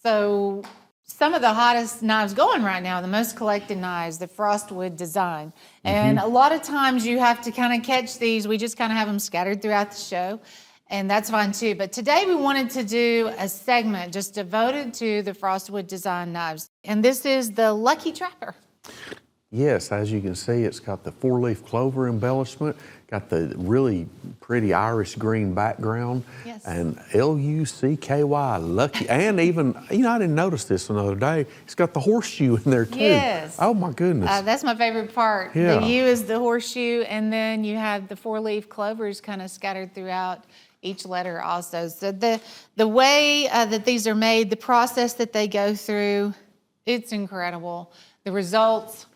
So some of the hottest knives going right now, the most collected knives, the Frostwood design. And a lot of times you have to kind of catch these. We just kind of have them scattered throughout the show. And that's fine too. But today we wanted to do a segment just devoted to the Frostwood design knives. And this is the Lucky Trapper. Yes, as you can see, it's got the 4-leaf clover embellishment, got the really pretty Irish green background, Yes. and L-U-C-K-Y, Lucky, and even, you know, I didn't notice this another day, it's got the horseshoe in there too. Yes. Oh my goodness. That's my favorite part. Yeah. The U is the horseshoe, and then you have the 4-leaf clovers kind of scattered throughout each letter also. So the way that these are made, the process that they go through, it's incredible. The results,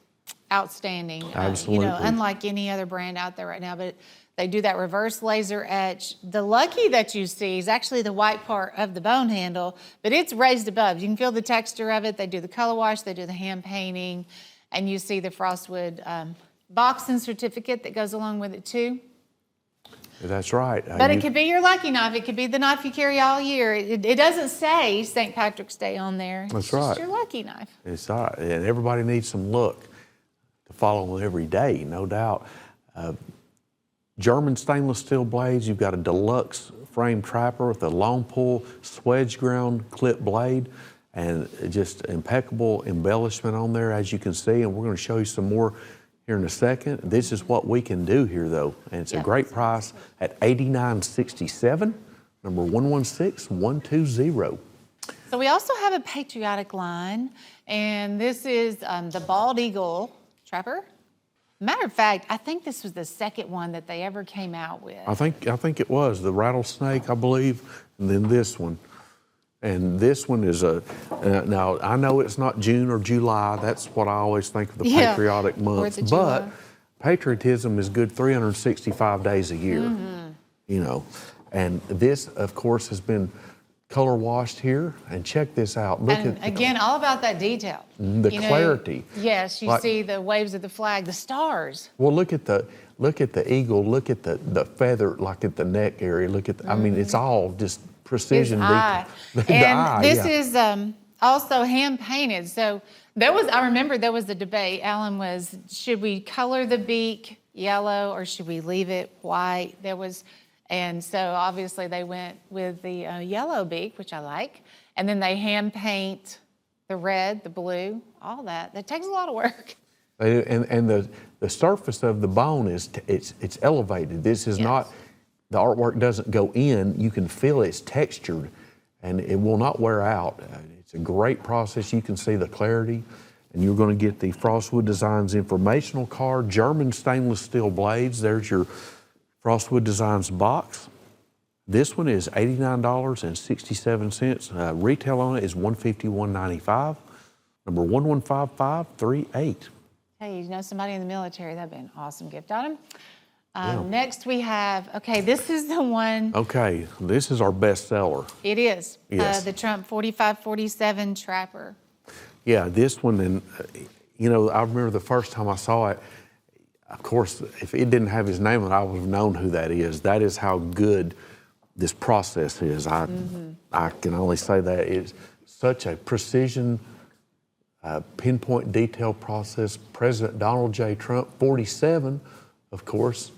outstanding. Absolutely. You know, unlike any other brand out there right now, but they do that reverse laser etch. The Lucky that you see is actually the white part of the bone handle, but it's raised above. You can feel the texture of it. They do the color wash, they do the hand painting, and you see the Frostwood box and certificate that goes along with it too. That's right. But it could be your lucky knife. It could be the knife you carry all year. It doesn't say St. Patrick's Day on there. That's it's right. just your lucky knife. It's all right. And everybody needs some luck to follow every day, no doubt. German stainless steel blades. You've got a deluxe frame trapper with a long pull swedge ground clip blade and just impeccable embellishment on there, as you can see. And we're going to show you some more here in a second. This is what we can do here, though, and it's a great price at $89.67, number 116120. So we also have a Patriotic line, and this is the Bald Eagle Trapper. Matter of fact, I think this was the second one that they ever came out with. I think it was the Rattlesnake, I believe, and then this one. And this one is now I know it's not June or July. That's what I always think of the patriotic months. But patriotism is good 365 days a year, you know. And this, of course, has been color washed here. And check this out. Look and at again, all about that detail. The clarity. Yes, you see the waves of the flag, the stars. Well, look at the eagle. Look at the feather, like at the neck area. Look at I mean, it's all just precision. And this is also hand painted. So I remember there was a debate. Alan was, should we color the beak yellow or should we leave it white? And so obviously they went with the yellow beak, which I like. And then they hand paint the red, the blue, all that. That takes a lot of work. And the surface of the bone it's elevated. This is not. The artwork doesn't go in. You can feel it's textured, and it will not wear out. It's a great process. You can see the clarity, and you're going to get the Frostwood Designs informational card, German stainless steel blades. There's your Frostwood Designs box. This one is $89.67. Retail on it is $151.95. Number 115538. Hey, you know somebody in the military? That'd be an awesome gift item. Next we have, this is the one. Okay, this is our best seller. It is. Yes. The Trump 4547 Trapper. Yeah, this one, and you know, I remember the first time I saw it, of course, if it didn't have his name on it, I would have known who that is. That is how good this process is. I can only say that it's such a precision, pinpoint detail process. President Donald J. Trump, 47, of course.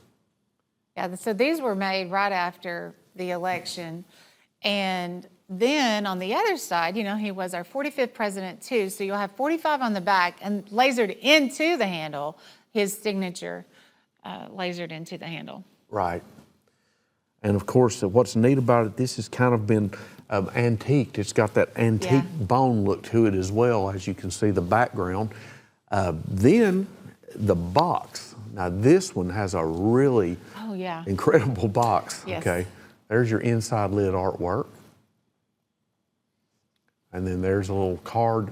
Yeah, so these were made right after the election. And then on the other side, you know, he was our 45th president too. So you'll have 45 on the back and lasered into the handle, his signature lasered into the handle. Right. And of course, what's neat about it, this has kind of been antiqued. It's got that antique bone look to it as well, as you can see the background. Then the box. Now this one has a really incredible box. Yes. Okay, there's your inside lid artwork. And then there's a little card.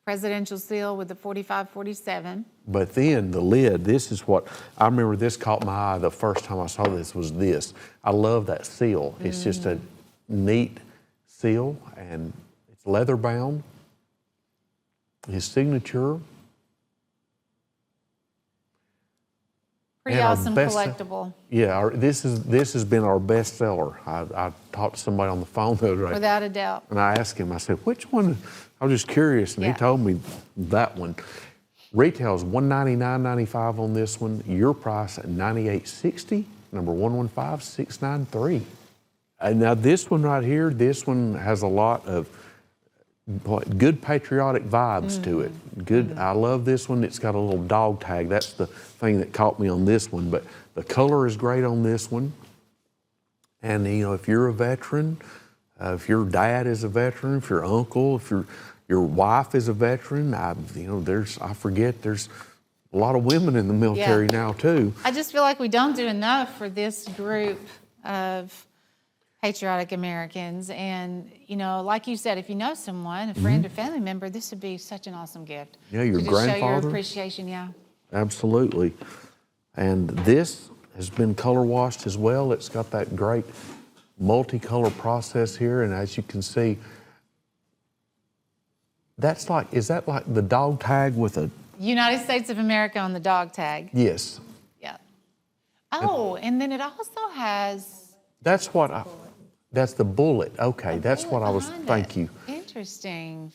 Presidential seal with the 4547. But then the lid, this is what, I remember this caught my eye the first time I saw this was this. I love that seal. It's just a neat seal and it's leather bound. His signature. Pretty And our awesome collectible. Yeah, this has been our best seller. I talked to somebody on the phone the other day. Without a doubt. And I asked him, I said, which one? I was just curious, and Yeah. he told me that one. Retail is $199.95 on this one. Your price at $98.60. Number 115693. And now this one right here, this one has a lot of good patriotic vibes to it. Good. I love this one. It's got a little dog tag. That's the thing that caught me on this one. But the color is great on this one. And you know, if you're a veteran, if your dad is a veteran, if your uncle, if your wife is a veteran, I forget there's a lot of women in the military now too. I just feel like we don't do enough for this group of patriotic Americans. And, you know, like you said, if you know someone, a friend or family member, this would be such an awesome gift. Yeah, your to just grandfather. show your appreciation, yeah. Absolutely. And this has been color washed as well. It's got that great multicolor process here. And as you can see, is that like the dog tag with a... United States of America on the dog tag. Yes. Yeah. Oh, and then it also has... That's the bullet. Okay, that's what I was, thank you. Interesting.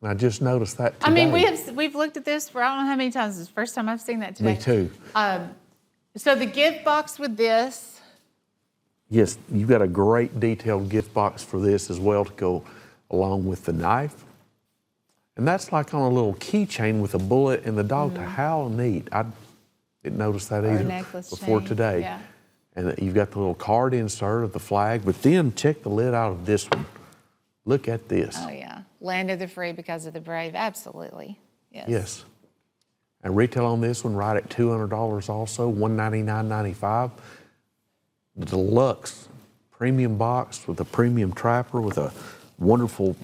I just noticed that today. I mean, we've looked at this for I don't know how many times. It's the first time I've seen that today. Me too. So the gift box with this. Yes, you've got a great detailed gift box for this as well to go along with the knife. And that's like on a little keychain with a bullet and the dog tag. How neat. I didn't notice that either before today. Yeah. And you've got the little card insert of the flag, but then check the lid out of this one. Look at this. Oh, yeah. Land of the free because of the brave. Absolutely. Yes. Yes. And retail on this one right at $200 also, $199.95. The deluxe premium box with a premium trapper with a wonderful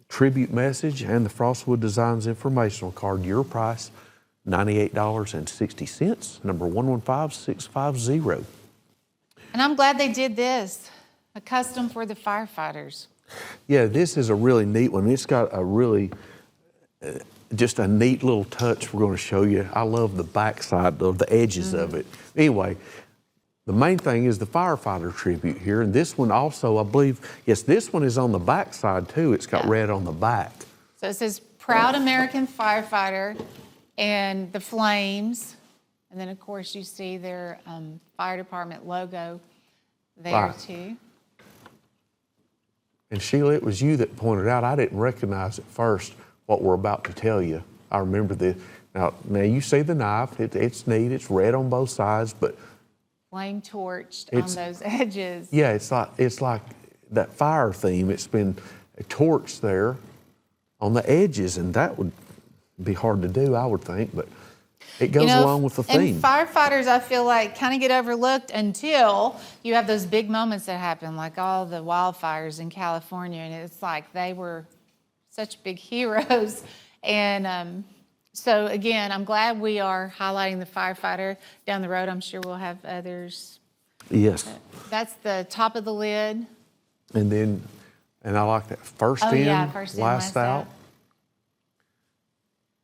tribute message and the Frostwood Designs informational card. Your price, $98.60, number 115650. And I'm glad they did this, a custom for the firefighters. Yeah, this is a really neat one. It's got a really, just a neat little touch we're going to show you. I love the backside of the edges of it. Anyway, the main thing is the firefighter tribute here. And this one also, I believe, yes, this one is on the backside too. It's got red on the back. So it says, Proud American Firefighter and the flames. And then, of course, you see their fire department logo there, too. And Sheila, it was you that pointed out, I didn't recognize at first what we're about to tell you. I remember this. Now you see the knife. It's neat. It's red on both sides, but... Flame torched on those edges. Yeah, it's like that fire theme. It's been torched there on the edges, and that would be hard to do, I would think, but... It goes along with the theme. And firefighters, I feel like, kind of get overlooked until you have those big moments that happen, like all the wildfires in California, and it's like they were such big heroes. And so, again, I'm glad we are highlighting the firefighter. Down the road, I'm sure we'll have others. Yes. That's the top of the lid. And I like that first in, last out.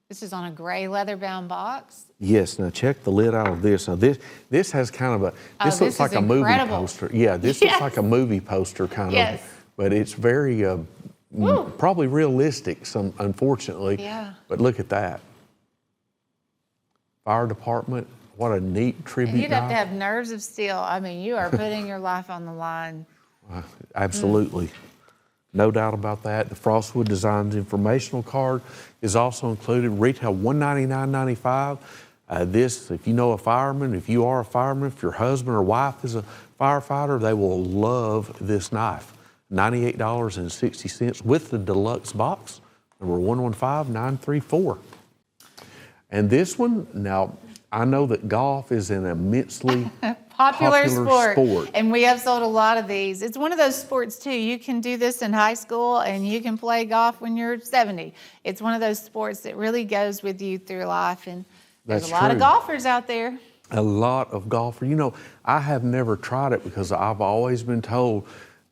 This is on a gray leather-bound box. Yes. Now check the lid out of this. Now this has kind of a. This looks like a movie poster. Yeah. This looks like a movie poster kind of. But it's very probably realistic. Unfortunately. Yeah. But look at that. Fire department. What a neat tribute. And you'd have to have nerves of steel. I mean, you are putting your life on the line. Absolutely. No doubt about that. The Frostwood Designs informational card is also included. Retail $199.95. This, if you know a fireman, if you are a fireman, if your husband or wife is a firefighter, they will love this knife. $98.60 with the deluxe box, number 115934. And this one, now, I know that golf is an immensely popular sport. And we have sold a lot of these. It's one of those sports, too. You can do this in high school, and you can play golf when you're 70. It's one of those sports that really goes with you through life. And there's a lot of golfers out there. A lot of golfers. You know, I have never tried it because I've always been told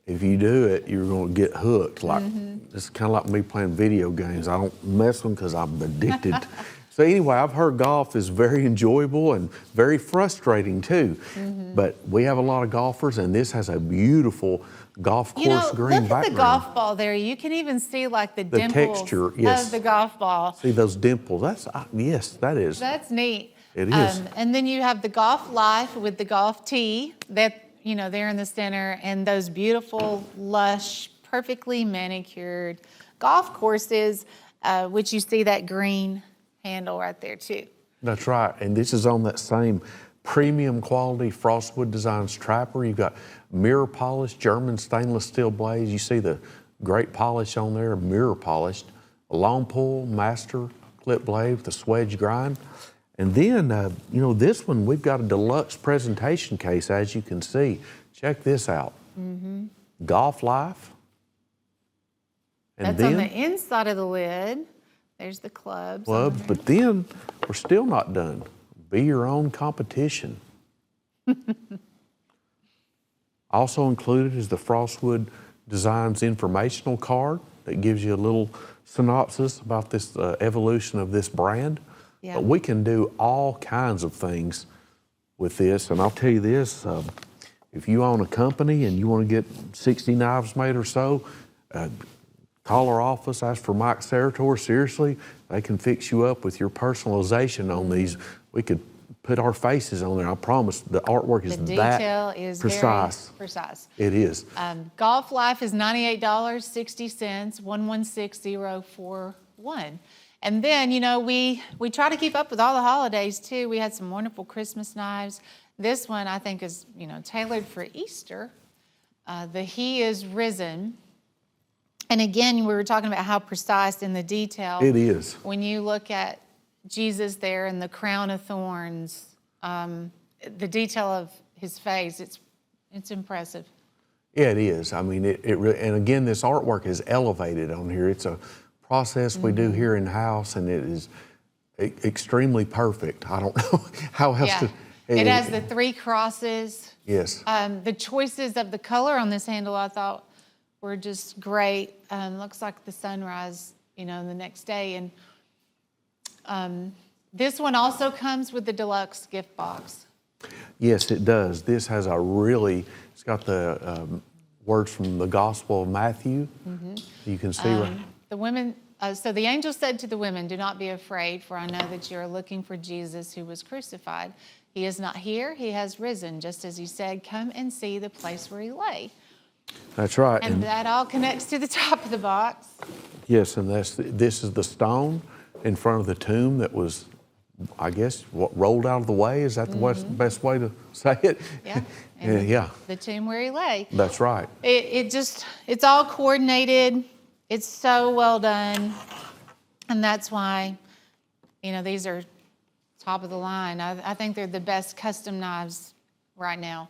if you do it, you're going to get hooked. Like It's kind of like me playing video games. I don't mess with them because I'm addicted. So anyway, I've heard golf is very enjoyable and very frustrating too. But we have a lot of golfers, and this has a beautiful golf course green look background. at the golf ball there. You can even see like the dimples texture, yes. of the golf ball. See those dimples? That's yes, that is. That's neat. It is. And then you have the golf life with the golf tee that, there in the center, and those beautiful, lush, perfectly manicured golf courses, which you see that green handle right there too. That's right, and this is on that same premium quality Frostwood Designs trapper. You've got mirror polished German stainless steel blades. You see the great polish on there, mirror polished. A long pull master clip blade with a swedge grind. And then, this one, we've got a deluxe presentation case, as you can see. Check this out. Golf Life. And That's then, on the inside of the lid. There's the clubs. But then we're still not done. Be your own competition. Also included is the Frostwood Designs informational card that gives you a little synopsis about this evolution of this brand. Yeah. But we can do all kinds of things with this, and I'll tell you this, if you own a company and you want to get 60 knives made or so, call our office, ask for Mike Sarator. Seriously, they can fix you up with your personalization on these. We could put our faces on there. I promise the artwork is The detail that is precise. very precise. It is. Golf Life is $98.60, 116041. And then, we try to keep up with all the holidays too. We had some wonderful Christmas knives. This one I think is, tailored for Easter. The He is Risen. And again, we were talking about how precise in the detail. It is. When you look at Jesus there and the crown of thorns, the detail of his face, it's impressive. Yeah, it is. I mean, it really, and again, this artwork is elevated on here. It's a process we do here in-house, and it is extremely perfect. I don't know how else to... It has the 3 crosses. Yes. The choices of the color on this handle, I thought, were just great. Looks like the sunrise, the next day. And this one also comes with the deluxe gift box. Yes, it does. This has it's got the words from the Gospel of Matthew. You can see right. The women, so the angel said to the women, "Do not be afraid, for I know that you are looking for Jesus who was crucified. He is not here, he has risen, just as he said, come and see the place where he lay." That's right. And that all connects to the top of the box. Yes, and this is the stone in front of the tomb that was, I guess, rolled out of the way. Is that the best way to say it? Yeah. Yeah. The tomb where he lay. That's right. It's all coordinated. It's so well done. And that's why, these are top of the line. I think they're the best custom knives right now.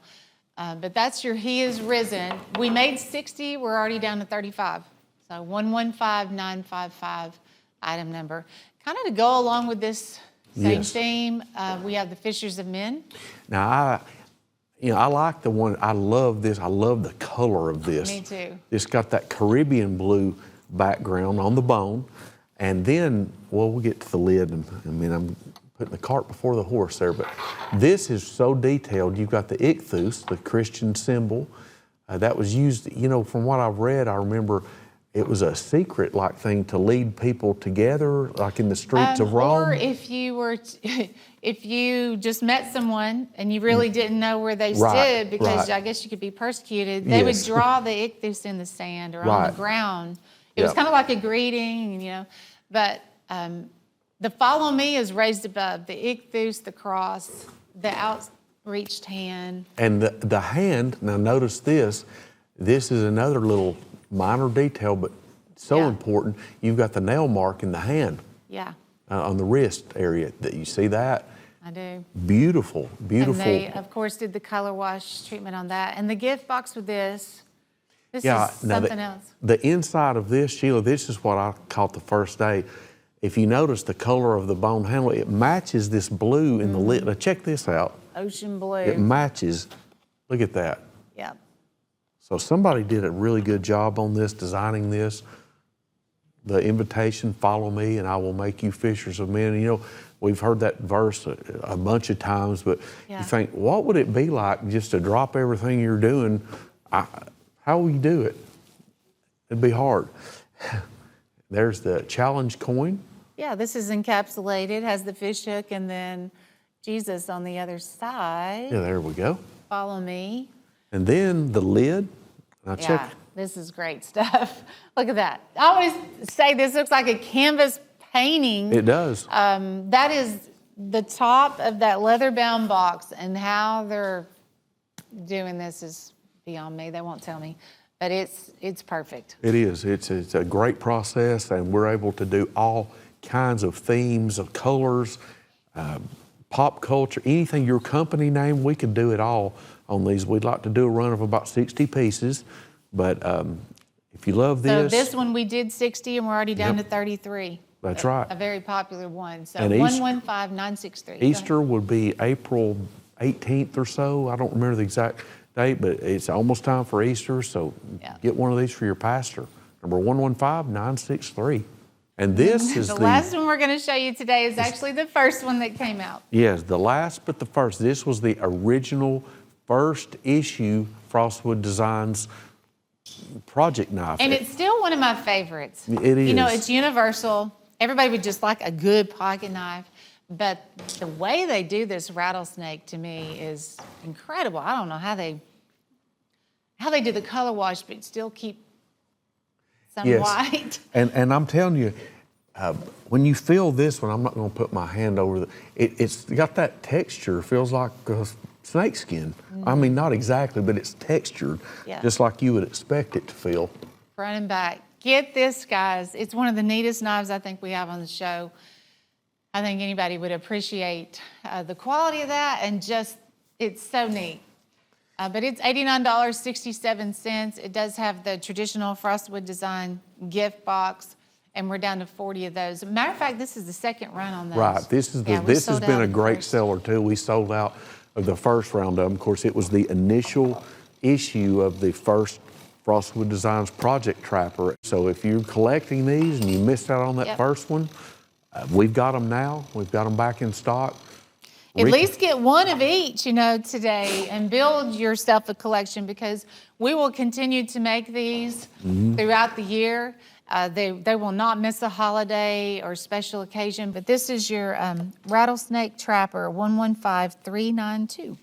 But that's your He is Risen. We made 60. We're already down to 35. So 115955 item number. Kind of to go along with this same theme, we have the Fishers of Men. Now, I like the one. I love this. I love the color of this. Me too. It's got that Caribbean blue background on the bone. And then, we'll get to the lid. I'm putting the cart before the horse there, but this is so detailed. You've got the ichthus, the Christian symbol, that was used, from what I've read, I remember it was a secret-like thing to lead people together, like in the streets of Rome. Or if you just met someone and you really didn't know where they stood, because I guess you could be persecuted, they would draw the ichthus in the sand or on the ground. It was kind of like a greeting, but the follow me is raised above, the ichthus, the cross, the outreached hand. And the hand, now notice this is another little minor detail, but so important. You've got the nail mark in the hand. Yeah. On the wrist area. You see that? I do. Beautiful, beautiful. And they, of course, did the color wash treatment on that. And the gift box with this is something else. The inside of this, Sheila, this is what I caught the first day. If you notice the color of the bone handle, it matches this blue in the lid. Now check this out. Ocean blue. It matches. Look at that. Yep. So somebody did a really good job on this, designing this. the invitation, follow me and I will make you fishers of men. And, you know, we've heard that verse a bunch of times, but you think, what would it be like just to drop everything you're doing? How will you do it? It'd be hard. There's the challenge coin. Yeah, this is encapsulated, has the fish hook and then Jesus on the other side. Yeah, there we go. Follow me. And then the lid. Now check. This is great stuff. Look at that. I always say this looks like a canvas painting. It does. That is the top of that leather-bound box, and how they're doing this is beyond me. They won't tell me, but it's perfect. It is. It's a great process, and we're able to do all kinds of themes, of colors, pop culture, anything, your company name, we can do it all on these. We'd like to do a run of about 60 pieces, but if you love this. So this one we did 60 and we're already down to 33. That's right. A very popular one. So And 115963. Easter would be April 18th or so. I don't remember the exact date, but it's almost time for Easter, so get one of these for your pastor. Number 115963. And this is the last one we're going to show you today is actually the first one that came out. Yes, the last but the first. This was the original first issue Frostwood Designs project knife. And it's still one of my favorites. It is. You know, it's universal. Everybody would just like a good pocket knife. But the way they do this rattlesnake to me is incredible. I don't know how they do the color wash but still keep some white. And I'm telling you, when you feel this one, I'm not going to put my hand over it's got that texture. Feels like snake skin. I mean, not exactly, but it's textured, just like you would expect it to feel. Front and back. Get this, guys. It's one of the neatest knives I think we have on the show. I think anybody would appreciate the quality of that, and just, it's so neat. But it's $89.67. It does have the traditional Frostwood design gift box, and we're down to 40 of those. Matter of fact, this is the second run on those. Right. This has been a great seller too. We sold out of the first round of them. Of course, it was the initial issue of the first Frostwood Designs Project Trapper. So if you're collecting these and you missed out on that first one, we've got them now. We've got them back in stock. At least get one of each, you know, today, and build yourself a collection, because we will continue to make these throughout the year. They will not miss a holiday or special occasion, but this is your Rattlesnake Trapper 115392.